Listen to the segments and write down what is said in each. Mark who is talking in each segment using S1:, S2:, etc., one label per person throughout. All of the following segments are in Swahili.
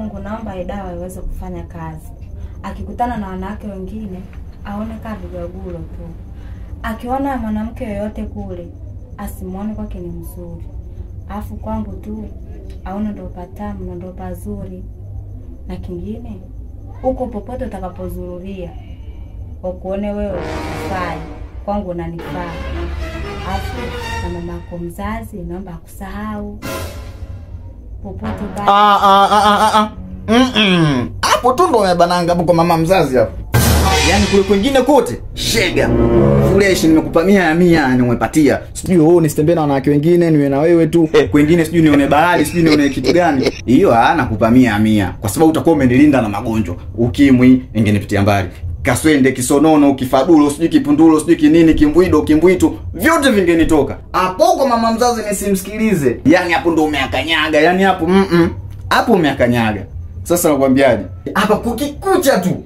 S1: wangu naomba idawa iweze kufanya kazi. Akikutana na wanawake wengine aone kama vigagulo tu. Akiona mwanamke yoyote kule asimuone kwake ni mzuri. Afu kwangu tu aone ndo patamu na ndo pazuri. Na kingine huko popote utakapozururia ukuone wewe unafai, kwangu unanifaa. Afu na mamako mzazi naomba akusahau. Popote basi.
S2: Hapo tu ndo umebananga hapo kwa mama mzazi hapo. Yaani kule kwingine kote shega. Fresh nimekupa 100 nimepatia. Sijui wewe nisitembee na wanawake wengine niwe na wewe tu. Kwingine sijui nione bahari, sijui nione kitu gani. Hiyo nakupa 100 kwa sababu utakuwa umenilinda na magonjwa. Ukimwi ingenipitia mbali. Kaswende, kisonono, kifadulo, sijui kipundulo, sijui kinini, kimbwido, kimbwitu, vyote vingenitoka. Hapo kwa mama mzazi nisimsikilize. Yaani hapo ndo umeakanyaga, yaani hapo hapo umeakanyaga. Sasa nakwambiaje? Hapa kukikucha tu.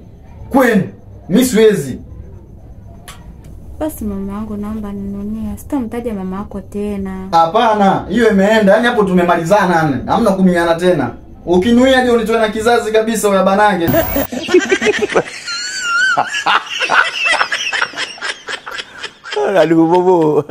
S2: Kwenu mimi siwezi.
S1: Basi mama wangu naomba ninunie. Sitamtaja mama yako tena.
S2: Hapana, hiyo imeenda. Yaani hapo tumemalizana. Hamna kumiana tena. Ukinuia hadi unitoe na kizazi kabisa wewe banange.
S3: Aduh bobo.